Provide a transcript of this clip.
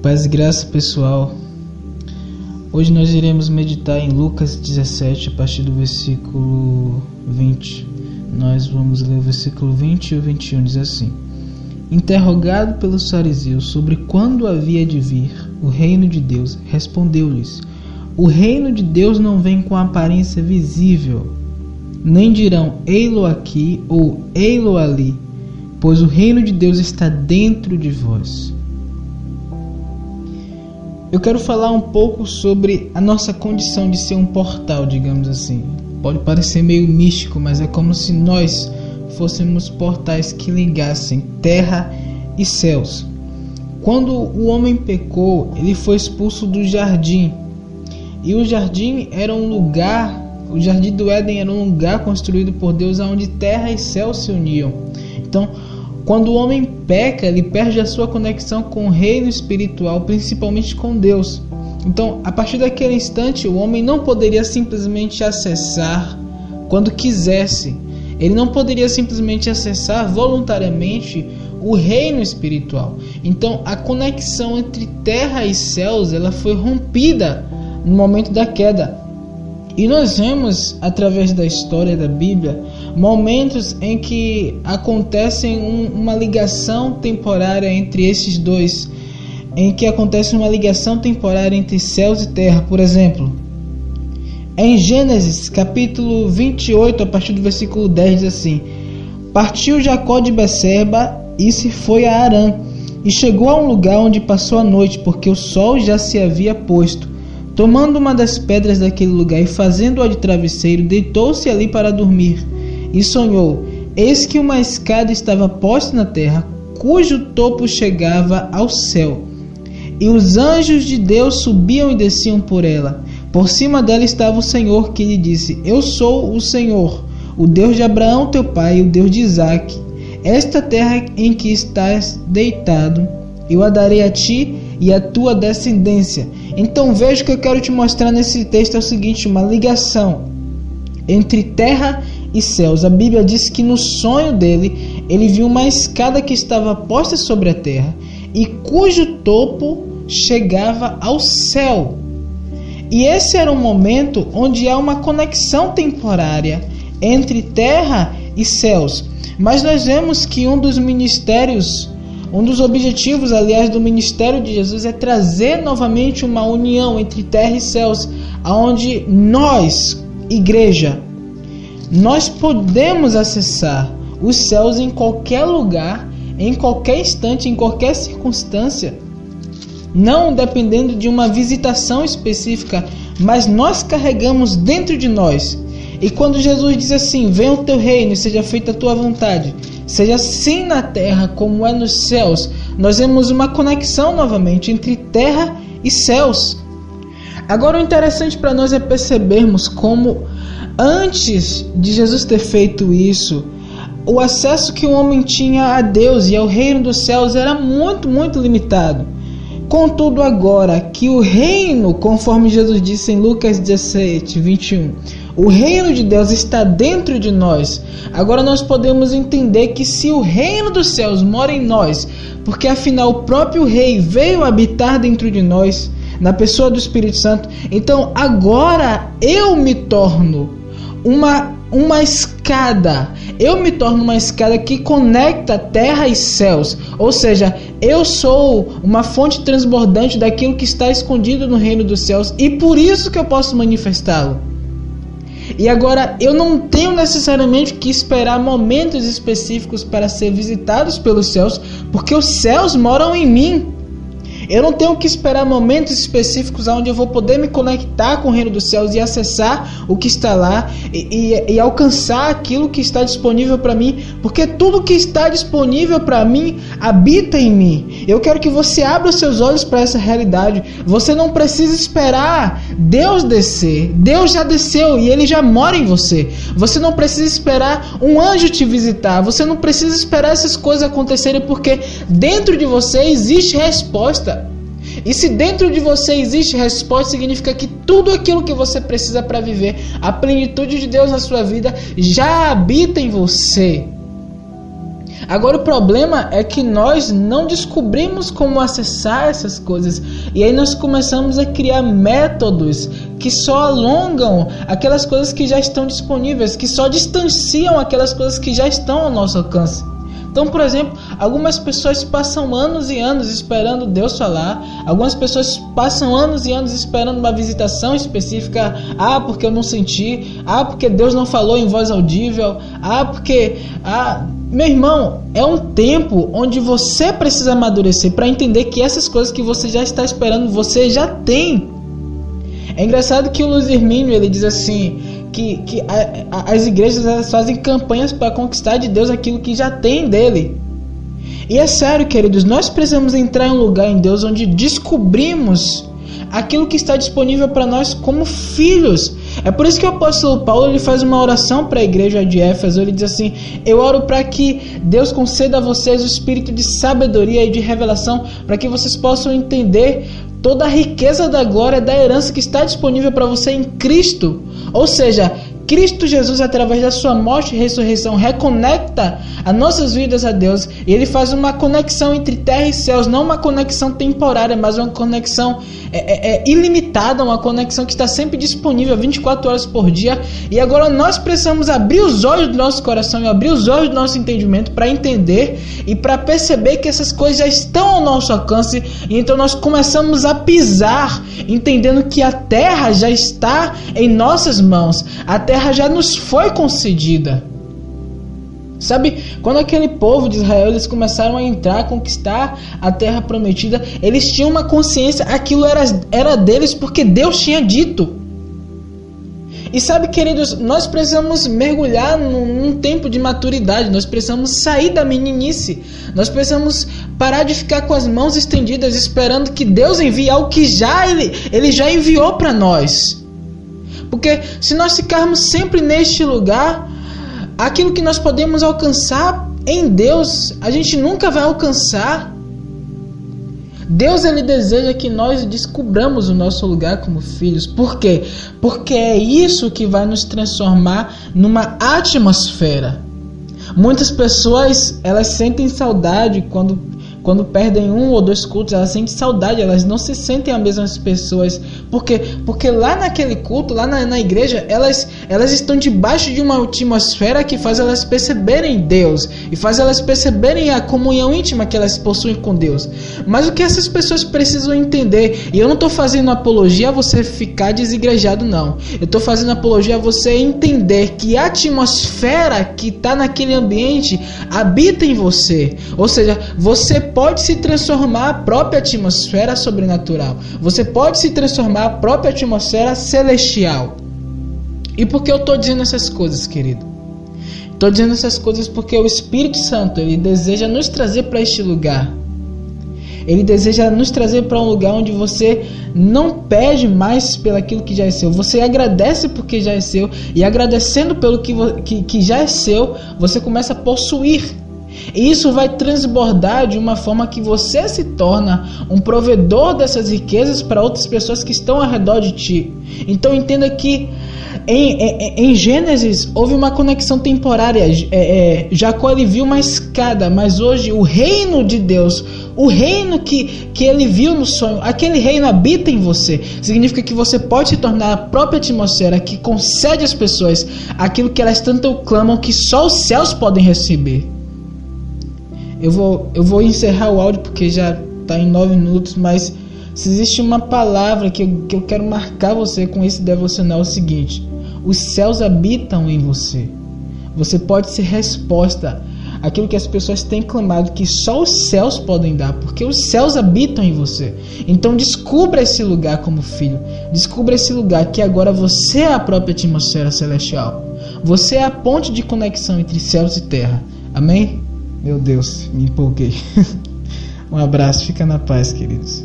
Paz e graça, pessoal. Hoje nós iremos meditar em Lucas 17, a partir do versículo 20. Nós vamos ler o versículo 20 e o 21, diz assim: Interrogado pelos fariseus sobre quando havia de vir o reino de Deus, respondeu-lhes: O reino de Deus não vem com aparência visível, nem dirão ei-lo aqui ou ei-lo ali, pois o reino de Deus está dentro de vós. Eu quero falar um pouco sobre a nossa condição de ser um portal, digamos assim. Pode parecer meio místico, mas é como se nós fôssemos portais que ligassem terra e céus. Quando o homem pecou, ele foi expulso do jardim. E o jardim era um lugar, o jardim do Éden era um lugar construído por Deus onde terra e céu se uniam. Então, quando o homem peca, ele perde a sua conexão com o reino espiritual, principalmente com Deus. Então, a partir daquele instante, o homem não poderia simplesmente acessar quando quisesse. Ele não poderia simplesmente acessar voluntariamente o reino espiritual. Então, a conexão entre terra e céus, ela foi rompida no momento da queda. E nós vemos, através da história da Bíblia, momentos em que acontecem uma ligação temporária entre esses dois, em que acontece uma ligação temporária entre céus e terra. Por exemplo, em Gênesis capítulo 28, a partir do versículo 10, diz assim: Partiu Jacó de Beceba e se foi a Harã, e chegou a um lugar onde passou a noite, porque o sol já se havia posto. Tomando uma das pedras daquele lugar e fazendo-a de travesseiro, deitou-se ali para dormir. E sonhou: eis que uma escada estava posta na terra, cujo topo chegava ao céu. E os anjos de Deus subiam e desciam por ela. Por cima dela estava o Senhor, que lhe disse: Eu sou o Senhor, o Deus de Abraão teu pai, e o Deus de Isaque. Esta terra em que estás deitado, eu a darei a ti e a tua descendência. Então veja o que eu quero te mostrar nesse texto é o seguinte: uma ligação entre terra e céus. A Bíblia diz que no sonho dele, ele viu uma escada que estava posta sobre a terra e cujo topo chegava ao céu. E esse era um momento onde há uma conexão temporária entre terra e céus. Mas nós vemos que um dos objetivos, aliás, do ministério de Jesus é trazer novamente uma união entre terra e céus, aonde nós, igreja, nós podemos acessar os céus em qualquer lugar, em qualquer instante, em qualquer circunstância, não dependendo de uma visitação específica, mas nós carregamos dentro de nós. E quando Jesus diz assim: venha o teu reino e seja feita a tua vontade, seja assim na terra como é nos céus, nós vemos uma conexão novamente entre terra e céus. Agora, o interessante para nós é percebermos como, antes de Jesus ter feito isso, o acesso que o homem tinha a Deus e ao reino dos céus era muito, muito limitado. Contudo, agora que o reino, conforme Jesus disse em Lucas 17, 21, o reino de Deus está dentro de nós. Agora nós podemos entender que se o reino dos céus mora em nós, porque afinal o próprio rei veio habitar dentro de nós, na pessoa do Espírito Santo, então agora eu me torno uma escada. Eu me torno uma escada que conecta terra e céus. Ou seja, eu sou uma fonte transbordante daquilo que está escondido no reino dos céus, e por isso que eu posso manifestá-lo. E agora eu não tenho necessariamente que esperar momentos específicos para ser visitados pelos céus, porque os céus moram em mim. Eu não tenho que esperar momentos específicos onde eu vou poder me conectar com o reino dos céus e acessar o que está lá e alcançar aquilo que está disponível para mim, porque tudo que está disponível para mim habita em mim. Eu quero que você abra os seus olhos para essa realidade. Você não precisa esperar Deus descer. Deus já desceu e Ele já mora em você. Você não precisa esperar um anjo te visitar. Você não precisa esperar essas coisas acontecerem, porque dentro de você existe resposta. E se dentro de você existe resposta, significa que tudo aquilo que você precisa para viver a plenitude de Deus na sua vida já habita em você. Agora o problema é que nós não descobrimos como acessar essas coisas. E aí nós começamos a criar métodos que só alongam aquelas coisas que já estão disponíveis, que só distanciam aquelas coisas que já estão ao nosso alcance. Então, por exemplo, algumas pessoas passam anos e anos esperando Deus falar. Algumas pessoas passam anos e anos esperando uma visitação específica. Porque eu não senti. Porque Deus não falou em voz audível. Meu irmão, é um tempo onde você precisa amadurecer para entender que essas coisas que você já está esperando, você já tem. É engraçado que o Luiz Hermínio, ele diz assim, que as igrejas, elas fazem campanhas para conquistar de Deus aquilo que já tem dele. E é sério, queridos, nós precisamos entrar em um lugar em Deus onde descobrimos aquilo que está disponível para nós como filhos. É por isso que o apóstolo Paulo, ele faz uma oração para a igreja de Éfeso. Ele diz assim: eu oro para que Deus conceda a vocês o espírito de sabedoria e de revelação, para que vocês possam entender toda a riqueza da glória da herança que está disponível para você em Cristo. Ou seja, Cristo Jesus, através da sua morte e ressurreição, reconecta as nossas vidas a Deus. E Ele faz uma conexão entre terra e céus. Não uma conexão temporária, mas uma conexão ilimitada. Uma conexão que está sempre disponível 24 horas por dia. E agora nós precisamos abrir os olhos do nosso coração e abrir os olhos do nosso entendimento para entender e para perceber que essas coisas já estão ao nosso alcance. E então nós começamos a pisar, entendendo que a terra já está em nossas mãos. A terra já nos foi concedida. Sabe, quando aquele povo de Israel, eles começaram a entrar, a conquistar a terra prometida, eles tinham uma consciência, aquilo era deles porque Deus tinha dito. E sabe, queridos, nós precisamos mergulhar num tempo de maturidade. Nós precisamos sair da meninice. Nós precisamos parar de ficar com as mãos estendidas esperando que Deus envie algo que Ele já enviou para nós. Porque se nós ficarmos sempre neste lugar, aquilo que nós podemos alcançar em Deus, a gente nunca vai alcançar. Deus, ele deseja que nós descobramos o nosso lugar como filhos. Por quê? Porque é isso que vai nos transformar numa atmosfera. Muitas pessoas, elas sentem saudade quando perdem 1 ou 2 cultos, elas sentem saudade, elas não se sentem as mesmas pessoas. Por quê? Porque lá naquele culto, lá na igreja, elas estão debaixo de uma atmosfera que faz elas perceberem Deus e faz elas perceberem a comunhão íntima que elas possuem com Deus. Mas o que essas pessoas precisam entender, e eu não estou fazendo apologia a você ficar desigrejado, não. Eu estou fazendo apologia a você entender que a atmosfera que está naquele ambiente habita em você. Ou seja, você pode se transformar a própria atmosfera sobrenatural. Você pode se transformar a própria atmosfera celestial. E por que eu estou dizendo essas coisas, querido? Estou dizendo essas coisas porque o Espírito Santo, ele deseja nos trazer para este lugar. Ele deseja nos trazer para um lugar onde você não pede mais pelo aquilo que já é seu. Você agradece porque já é seu. E agradecendo pelo que já é seu, você começa a possuir. E isso vai transbordar de uma forma que você se torna um provedor dessas riquezas para outras pessoas que estão ao redor de ti. Então entenda que em Gênesis houve uma conexão temporária. Jacó, ele viu uma escada, mas hoje o reino de Deus, o reino que ele viu no sonho, aquele reino habita em você. Significa que você pode se tornar a própria atmosfera que concede às pessoas aquilo que elas tanto clamam que só os céus podem receber. Eu vou encerrar o áudio porque já está em 9 minutos, mas se existe uma palavra que eu quero marcar você com esse devocional é o seguinte: os céus habitam em você. Você pode ser resposta àquilo que as pessoas têm clamado que só os céus podem dar, porque os céus habitam em você. Então descubra esse lugar como filho. Descubra esse lugar que agora você é a própria atmosfera celestial. Você é a ponte de conexão entre céus e terra. Amém? Meu Deus, me empolguei. Um abraço, fica na paz, queridos.